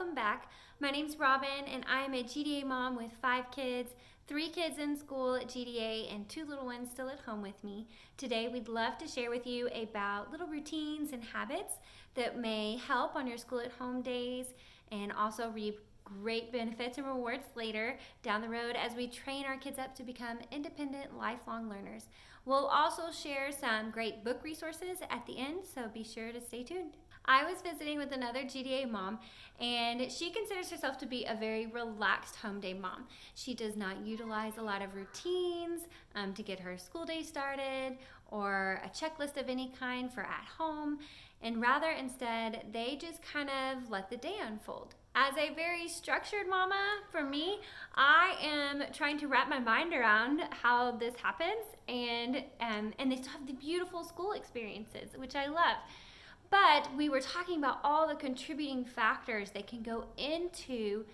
welcome back. My name's Robin, and I am a GDA mom with 5 kids, 3 kids in school at GDA, and 2 little ones still at home with me. Today, we'd love to share with you about little routines and habits that may help on your school at home days and also reap great benefits and rewards later down the road as we train our kids up to become independent, lifelong learners. We'll also share some great book resources at the end, so be sure to stay tuned. I was visiting with another GDA mom, and she considers herself to be a very relaxed home day mom. She does not utilize a lot of routines to get her school day started or a checklist of any kind for at home, and rather instead they just kind of let the day unfold. As a very structured mama, for me, I am trying to wrap my mind around how this happens, and they still have the beautiful school experiences, which I love. But we were talking about all the contributing factors that can go into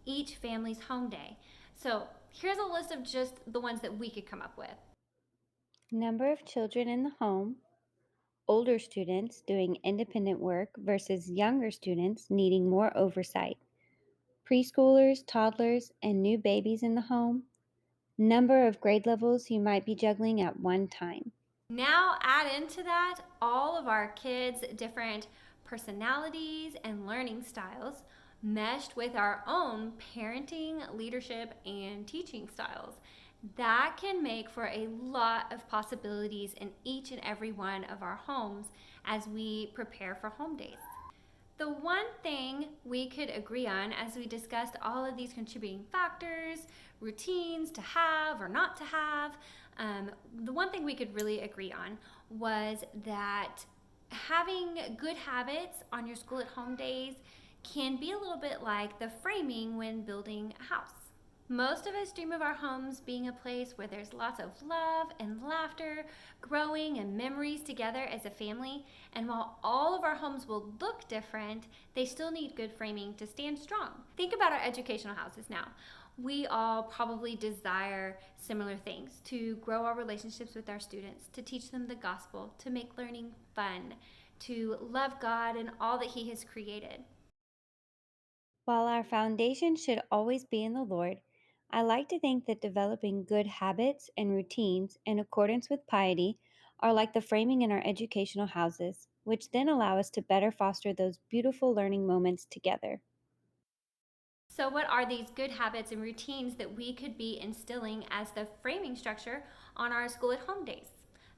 each family's home day. So here's a list of just the ones that we could come up with. Number of children in the home, older students doing independent work versus younger students needing more oversight, preschoolers, toddlers, and new babies in the home, number of grade levels you might be juggling at one time. Now add into that all of our kids' different personalities and learning styles meshed with our own parenting, leadership, and teaching styles. That can make for a lot of possibilities in each and every one of our homes as we prepare for home days. The one thing we could agree on as we discussed all of these contributing factors, routines to have or not to have, the one thing we could really agree on was that having good habits on your school at home days can be a little bit like the framing when building a house. Most of us dream of our homes being a place where there's lots of love and laughter, growing and memories together as a family. And while all of our homes will look different, they still need good framing to stand strong. Think about our educational houses now. We all probably desire similar things: to grow our relationships with our students, to teach them the gospel, to make learning fun, to love God and all that He has created. While our foundation should always be in the Lord, I like to think that developing good habits and routines in accordance with piety are like the framing in our educational houses, which then allow us to better foster those beautiful learning moments together. So, what are these good habits and routines that we could be instilling as the framing structure on our school at home days?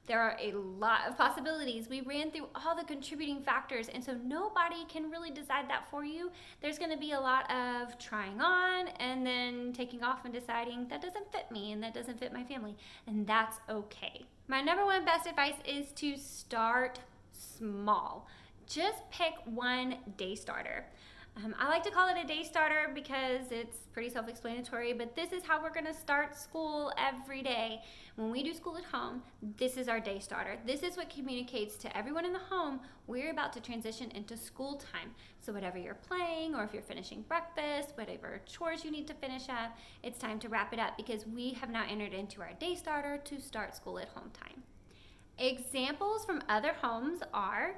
There are a lot of possibilities. We ran through all the contributing factors, and so nobody can really decide that for you. There's going to be a lot of trying on and then taking off and deciding that doesn't fit me and that doesn't fit my family, and that's okay. My number one best advice is to start small. Just pick one day starter. I like to call it a day starter because it's pretty self explanatory, but this is how we're going to start school every day. When we do school at home, this is our day starter. This is what communicates to everyone in the home we're about to transition into school time. So, whatever you're playing, or if you're finishing breakfast, whatever chores you need to finish up, it's time to wrap it up because we have now entered into our day starter to start school at home time. Examples from other homes are: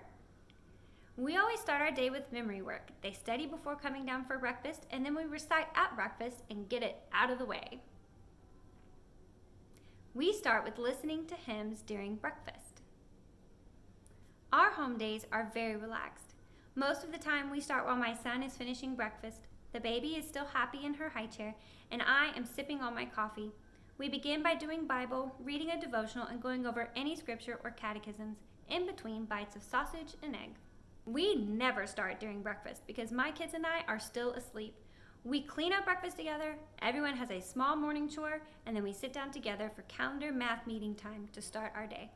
we always start our day with memory work. They study before coming down for breakfast, and then we recite at breakfast and get it out of the way. We start with listening to hymns during breakfast. Our home days are very relaxed. Most of the time, we start while my son is finishing breakfast. The baby is still happy in her high chair, and I am sipping on my coffee. We begin by doing Bible, reading a devotional, and going over any scripture or catechisms, in between bites of sausage and egg. We never start during breakfast because my kids and I are still asleep. We clean up breakfast together, everyone has a small morning chore, and then we sit down together for calendar math meeting time to start our day.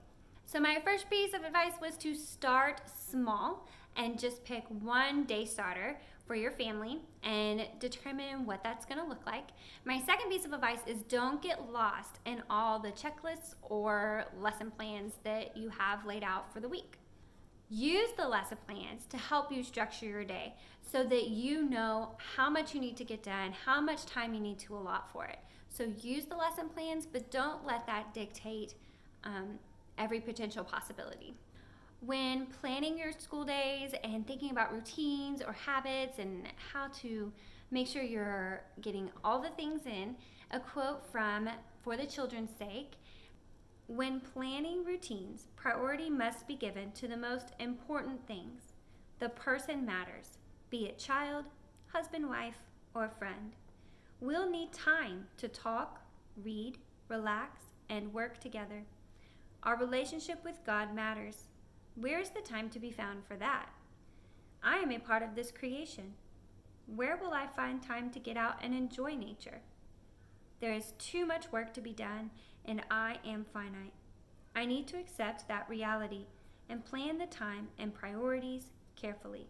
So my first piece of advice was to start small and just pick one day starter for your family and determine what that's going to look like. My second piece of advice is don't get lost in all the checklists or lesson plans that you have laid out for the week. Use the lesson plans to help you structure your day so that you know how much you need to get done, how much time you need to allot for it. So use the lesson plans, but don't let that dictate every potential possibility. When planning your school days and thinking about routines or habits and how to make sure you're getting all the things in, a quote from For the Children's Sake: when planning routines, priority must be given to the most important things. The person matters, be it child, husband, wife, or friend. We'll need time to talk, read, relax, and work together. Our relationship with God matters. Where is the time to be found for that? I am a part of this creation. Where will I find time to get out and enjoy nature? There is too much work to be done, and I am finite. I need to accept that reality and plan the time and priorities carefully.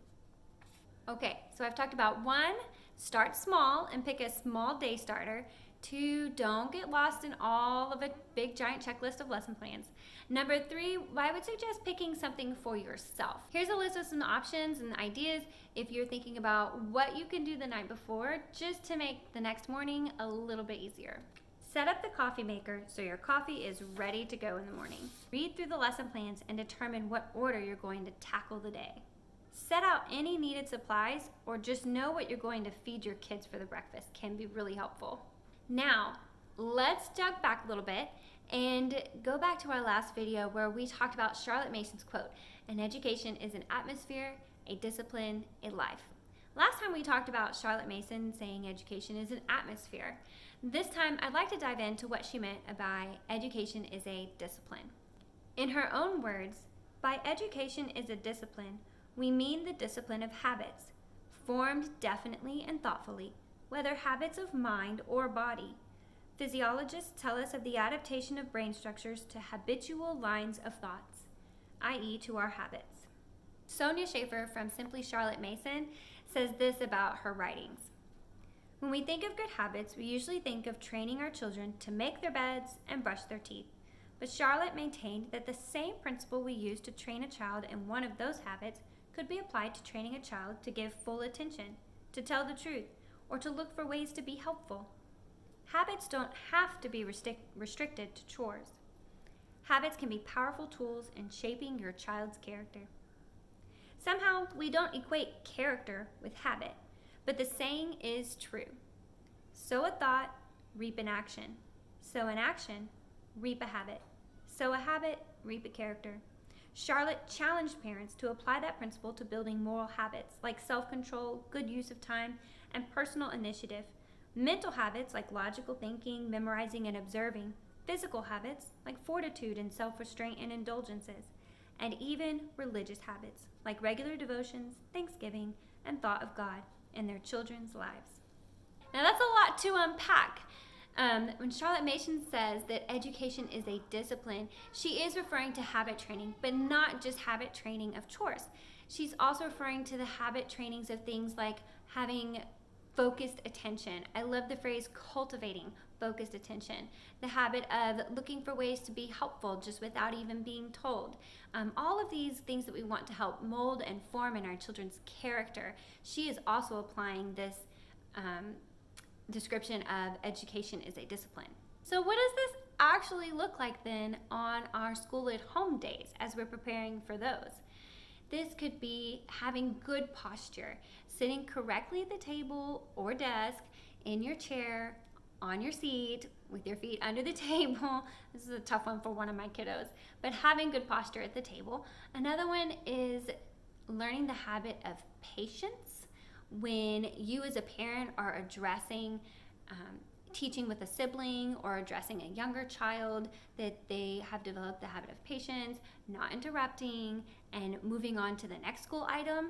Okay, so I've talked about 1, start small and pick a small day starter. 2, don't get lost in all of a big giant checklist of lesson plans. Number 3, I would suggest picking something for yourself. Here's a list of some options and ideas if you're thinking about what you can do the night before just to make the next morning a little bit easier. Set up the coffee maker so your coffee is ready to go in the morning. Read through the lesson plans and determine what order you're going to tackle the day. Set out any needed supplies, or just know what you're going to feed your kids for the breakfast can be really helpful. Now, let's jump back a little bit and go back to our last video where we talked about Charlotte Mason's quote: an education is an atmosphere, a discipline, a life. Last time we talked about Charlotte Mason saying education is an atmosphere. This time I'd like to dive into what she meant by education is a discipline. In her own words, by education is a discipline, we mean the discipline of habits, formed definitely and thoughtfully, whether habits of mind or body. Physiologists tell us of the adaptation of brain structures to habitual lines of thoughts, i.e. to our habits. Sonia Schaefer from Simply Charlotte Mason says this about her writings: when we think of good habits, we usually think of training our children to make their beds and brush their teeth. But Charlotte maintained that the same principle we use to train a child in one of those habits could be applied to training a child to give full attention, to tell the truth, or to look for ways to be helpful. Habits don't have to be restricted to chores. Habits can be powerful tools in shaping your child's character. Somehow, we don't equate character with habit, but the saying is true. Sow a thought, reap an action. Sow an action, reap a habit. Sow a habit, reap a character. Charlotte challenged parents to apply that principle to building moral habits like self-control, good use of time, and personal initiative. Mental habits like logical thinking, memorizing, and observing. Physical habits like fortitude and self-restraint and indulgences. And even religious habits like regular devotions, thanksgiving, and thought of God in their children's lives. Now that's a lot to unpack. When Charlotte Mason says that education is a discipline, she is referring to habit training, but not just habit training of chores. She's also referring to the habit trainings of things like having focused attention. I love the phrase cultivating focused attention. The habit of looking for ways to be helpful just without even being told. All of these things that we want to help mold and form in our children's character. She is also applying this description of education is a discipline. So what does this actually look like then on our school at home days as we're preparing for those? This could be having good posture, sitting correctly at the table or desk, in your chair, on your seat, with your feet under the table. This is a tough one for one of my kiddos, but having good posture at the table. Another one is learning the habit of patience when you as a parent are addressing teaching with a sibling or addressing a younger child, that they have developed the habit of patience, not interrupting, and moving on to the next school item,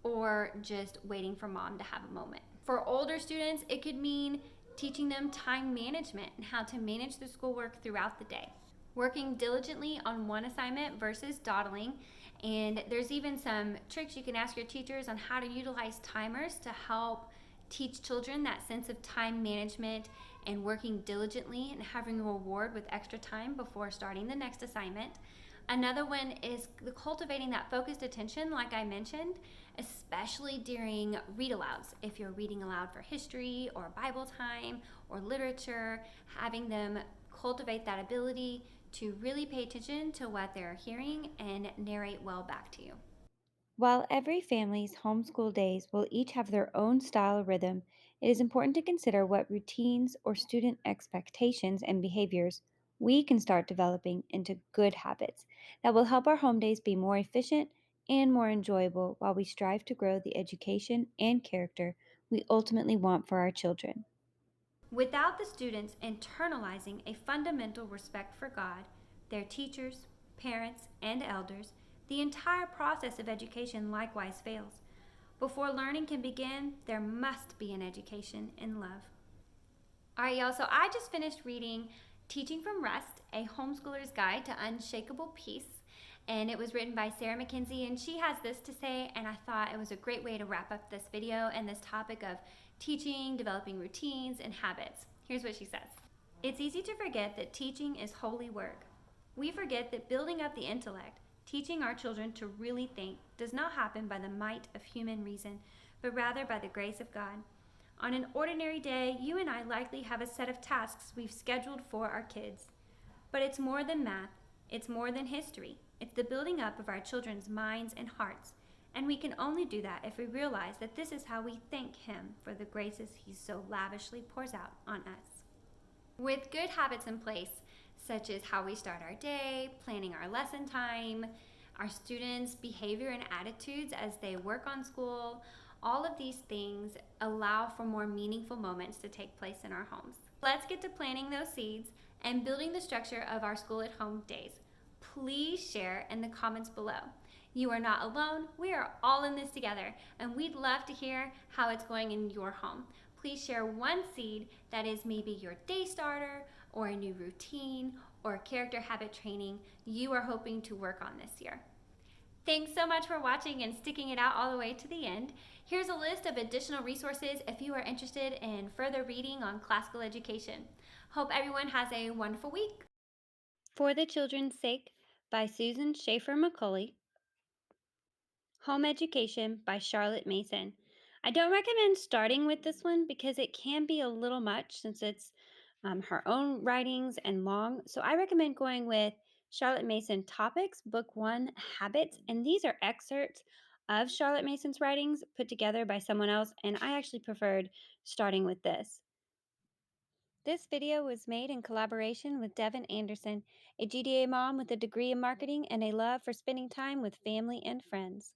or just waiting for mom to have a moment. For older students, it could mean teaching them time management and how to manage their schoolwork throughout the day. Working diligently on one assignment versus dawdling. And there's even some tricks you can ask your teachers on how to utilize timers to help teach children that sense of time management and working diligently and having a reward with extra time before starting the next assignment. Another one is cultivating that focused attention, like I mentioned, especially during read-alouds. If you're reading aloud for history or Bible time or literature, having them cultivate that ability to really pay attention to what they're hearing and narrate well back to you. While every family's homeschool days will each have their own style or rhythm, it is important to consider what routines or student expectations and behaviors we can start developing into good habits that will help our home days be more efficient and more enjoyable while we strive to grow the education and character we ultimately want for our children. Without the students internalizing a fundamental respect for God, their teachers, parents, and elders, the entire process of education likewise fails. Before learning can begin, there must be an education in love. All right, y'all. So I just finished reading Teaching from Rest, a homeschooler's guide to unshakable peace. And it was written by Sarah McKenzie. And she has this to say, and I thought it was a great way to wrap up this video and this topic of teaching, developing routines, and habits. Here's what she says. It's easy to forget that teaching is holy work. We forget that building up the intellect, teaching our children to really think, does not happen by the might of human reason, but rather by the grace of God. On an ordinary day, you and I likely have a set of tasks we've scheduled for our kids. But it's more than math, it's more than history. It's the building up of our children's minds and hearts. And we can only do that if we realize that this is how we thank Him for the graces He so lavishly pours out on us. With good habits in place, such as how we start our day, planning our lesson time, our students' behavior and attitudes as they work on school, all of these things allow for more meaningful moments to take place in our homes. Let's get to planting those seeds and building the structure of our school at home days. Please share in the comments below. You are not alone. We are all in this together, and we'd love to hear how it's going in your home. Please share one seed that is maybe your day starter or a new routine or character habit training you are hoping to work on this year. Thanks so much for watching and sticking it out all the way to the end. Here's a list of additional resources if you are interested in further reading on classical education. Hope everyone has a wonderful week. For the Children's Sake by Susan Schaefer McCulley. Home Education by Charlotte Mason. I don't recommend starting with this one because it can be a little much since it's her own writings and long. So I recommend going with Charlotte Mason Topics, Book 1, Habits. And these are excerpts of Charlotte Mason's writings put together by someone else. And I actually preferred starting with this. This video was made in collaboration with Devin Anderson, a GDA mom with a degree in marketing and a love for spending time with family and friends.